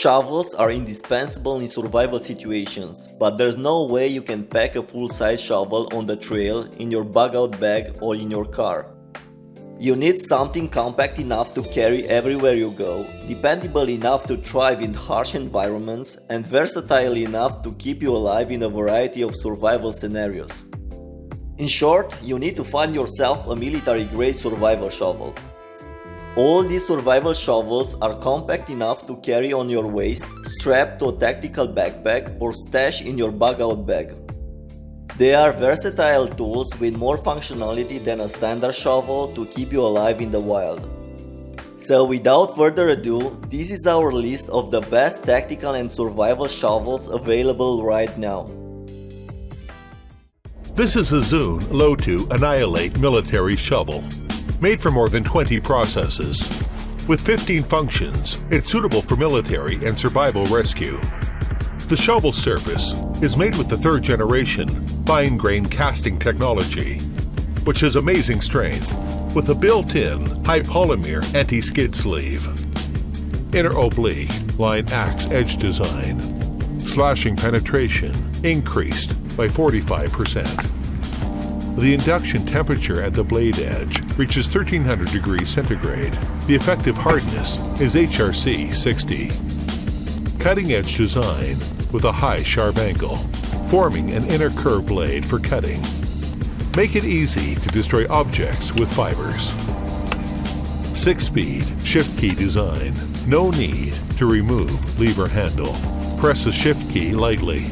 Shovels are indispensable in survival situations, but there's no way you can pack a full-size shovel on the trail, in your bug-out bag or in your car. You need something compact enough to carry everywhere you go, dependable enough to thrive in harsh environments, and versatile enough to keep you alive in a variety of survival scenarios. In short, you need to find yourself a military-grade survival shovel. All these survival shovels are compact enough to carry on your waist, strapped to a tactical backpack, or stash in your bug-out bag. They are versatile tools with more functionality than a standard shovel to keep you alive in the wild. So without further ado, this is our list of the best tactical and survival shovels available right now. This is a Zoon Lotoo Annihilate military shovel. Made for more than 20 processes. With 15 functions, it's suitable for military and survival rescue. The shovel surface is made with the 3rd generation fine-grain casting technology, which has amazing strength with a built-in high-polymer anti-skid sleeve. Inner oblique line axe edge design. Slashing penetration increased by 45%. The induction temperature at the blade edge reaches 1300 degrees centigrade. The effective hardness is HRC 60. Cutting edge design with a high sharp angle, forming an inner curved blade for cutting. Make it easy to destroy objects with fibers. 6-speed shift key design. No need to remove lever handle. Press the shift key lightly.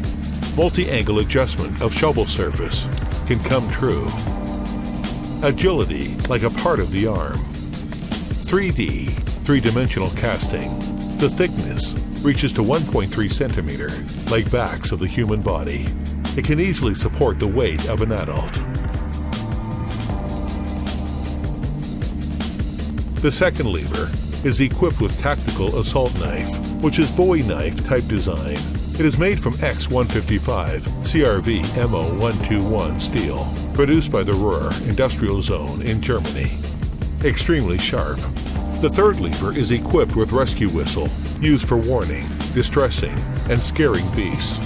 Multi-angle adjustment of shovel surface can come true. Agility like a part of the arm. 3D, 3-dimensional casting. The thickness reaches to 1.3 centimeter, like backs of the human body. It can easily support the weight of an adult. The second lever is equipped with tactical assault knife, which is Bowie knife type design. It is made from X155 CRV MO121 steel, produced by the Ruhr Industrial Zone in Germany. Extremely sharp. The third lever is equipped with rescue whistle, used for warning, distressing, and scaring beasts.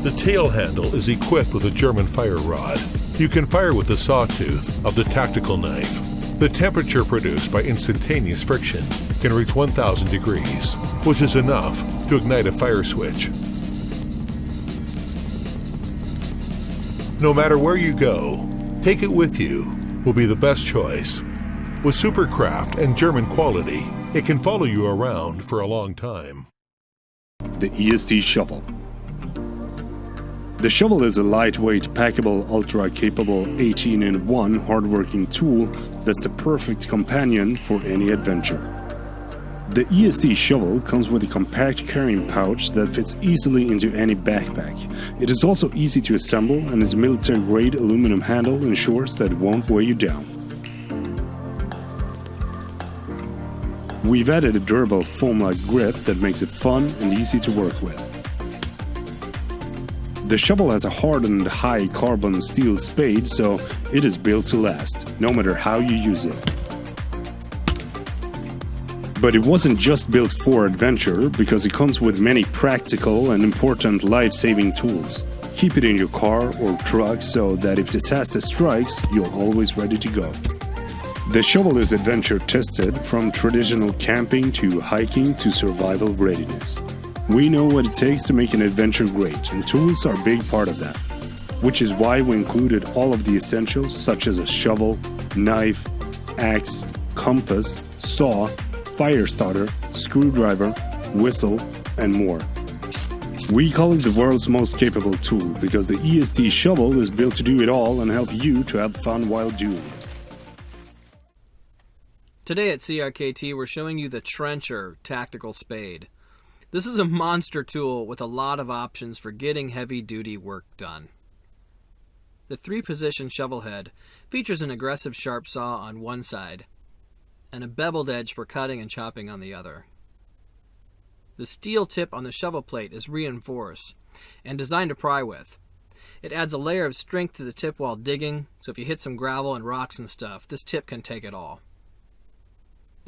The tail handle is equipped with a German fire rod. You can fire with the sawtooth of the tactical knife. The temperature produced by instantaneous friction can reach 1000 degrees, which is enough to ignite a fire switch. No matter where you go, take it with you will be the best choice. With supercraft and German quality, it can follow you around for a long time. The EST Shovel. The shovel is a lightweight, packable, ultra-capable 18-in-1 hardworking tool that's the perfect companion for any adventure. The EST shovel comes with a compact carrying pouch that fits easily into any backpack. It is also easy to assemble, and its military-grade aluminum handle ensures that it won't weigh you down. We've added a durable foam-like grip that makes it fun and easy to work with. The shovel has a hardened high-carbon steel spade, so it is built to last, no matter how you use it. But it wasn't just built for adventure, because it comes with many practical and important life-saving tools. Keep it in your car or truck so that if disaster strikes, you're always ready to go. The shovel is adventure tested, from traditional camping to hiking to survival readiness. We know what it takes to make an adventure great, and tools are a big part of that. Which is why we included all of the essentials such as a shovel, knife, axe, compass, saw, fire starter, screwdriver, whistle, and more. We call it the world's most capable tool because the EST shovel is built to do it all and help you to have fun while doing it. Today at CRKT, we're showing you the Trencher Tactical Spade. This is a monster tool with a lot of options for getting heavy-duty work done. The 3-position shovel head features an aggressive sharp saw on one side and a beveled edge for cutting and chopping on the other. The steel tip on the shovel plate is reinforced and designed to pry with. It adds a layer of strength to the tip while digging, so if you hit some gravel and rocks and stuff, this tip can take it all.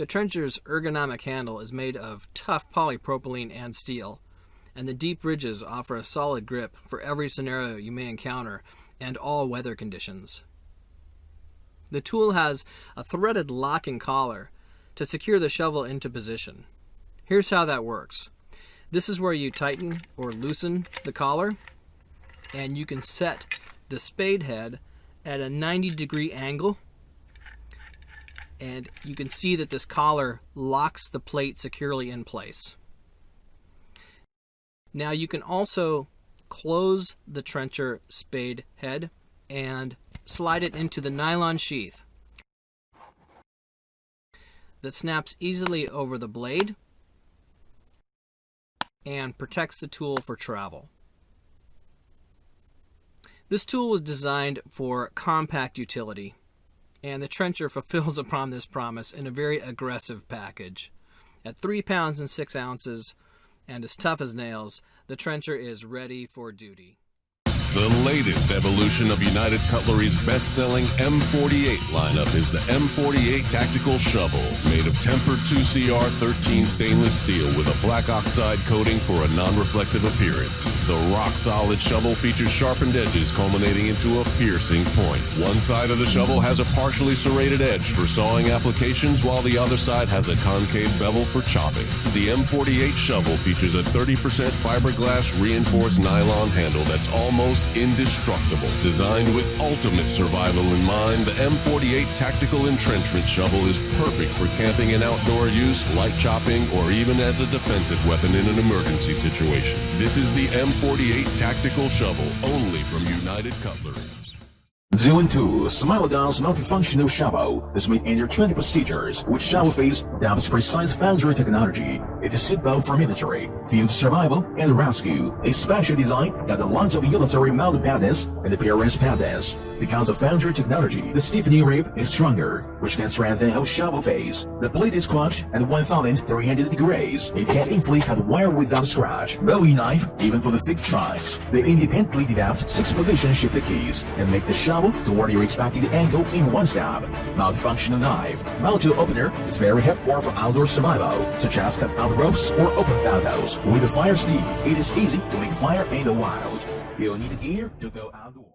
The trencher's ergonomic handle is made of tough polypropylene and steel, and the deep ridges offer a solid grip for every scenario you may encounter and all weather conditions. The tool has a threaded locking collar to secure the shovel into position. Here's how that works. This is where you tighten or loosen the collar, and you can set the spade head at a 90-degree angle, and you can see that this collar locks the plate securely in place. Now you can also close the trencher spade head and slide it into the nylon sheath that snaps easily over the blade and protects the tool for travel. This tool was designed for compact utility, and the trencher fulfills upon this promise in a very aggressive package. At 3 pounds and 6 ounces and as tough as nails, the trencher is ready for duty. The latest evolution of United Cutlery's best-selling M48 lineup is the M48 Tactical Shovel, made of tempered 2CR13 stainless steel with a black oxide coating for a non-reflective appearance. The rock-solid shovel features sharpened edges culminating into a piercing point. One side of the shovel has a partially serrated edge for sawing applications, while the other side has a concave bevel for chopping. The M48 shovel features a 30% fiberglass reinforced nylon handle that's almost indestructible. Designed with ultimate survival in mind, the M48 Tactical Entrenchment Shovel is perfect for camping and outdoor use, light chopping, or even as a defensive weapon in an emergency situation. This is the M48 Tactical Shovel, only from United Cutlery. Zoon 2, Smilodon's multifunctional shovel is made under 20 procedures, which shovel face adopts precise foundry technology. It is suitable for military, field survival, and rescue. A special design that aligns with utilitarian mounted patterns and appearance patterns. Because of foundry technology, the stiffening rib is stronger, which can strengthen the whole shovel face. The blade is crunched at 1,300 degrees. It can easily cut wire without scratch. Bowie knife, even for the thick trunks. They independently developed 6-position shifter keys and make the shovel toward your expected angle in one stab. Multifunctional knife. Multitool opener is very helpful for outdoor survival, such as cut out ropes or open battles. With a fire stick, it is easy to make fire in the wild. You'll need gear to go outdoors.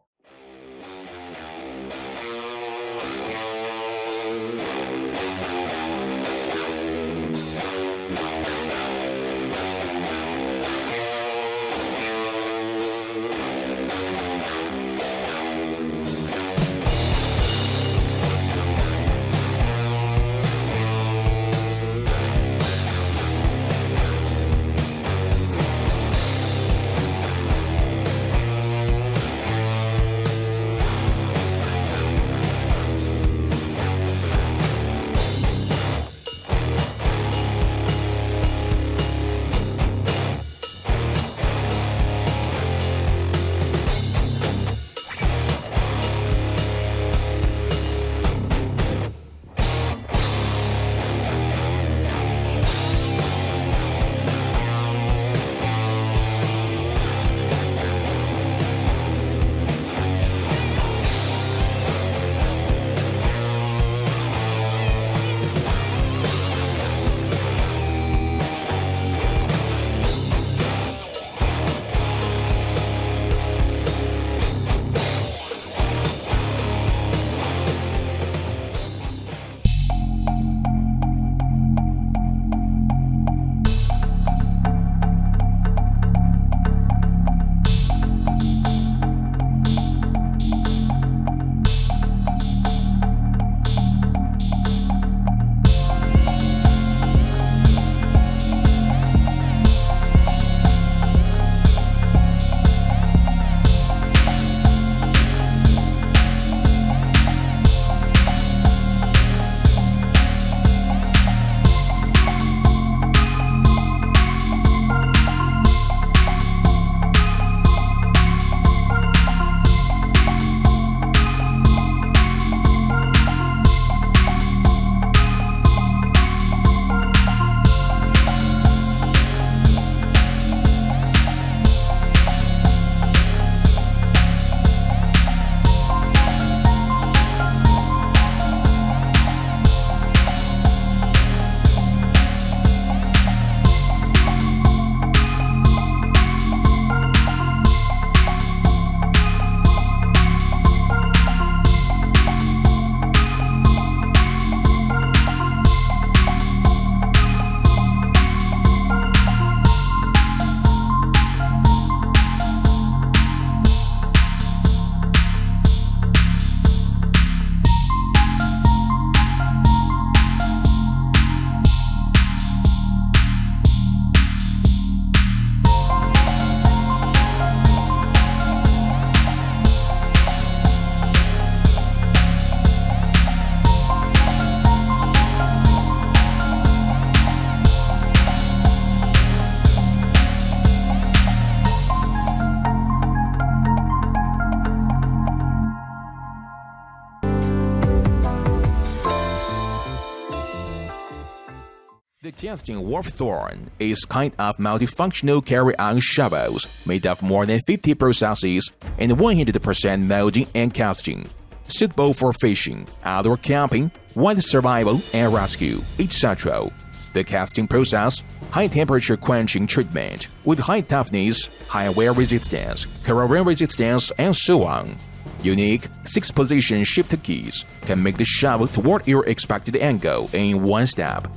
The casting warp Thorn is kind of multifunctional carry-on shovels made of more than 50 processes and 100% molding and casting, suitable for fishing, outdoor camping, wild survival and rescue, etc. The casting process, high temperature quenching treatment with high toughness, high wear resistance, corrosion resistance, and so on. Unique 6-position shift keys can make the shovel toward your expected angle in one step.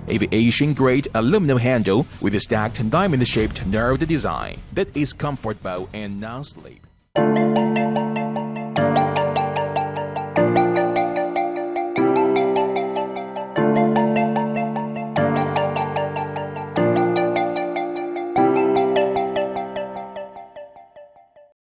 Aviation-grade aluminum handle with a stacked diamond-shaped nerved design that is comfortable and non-slip.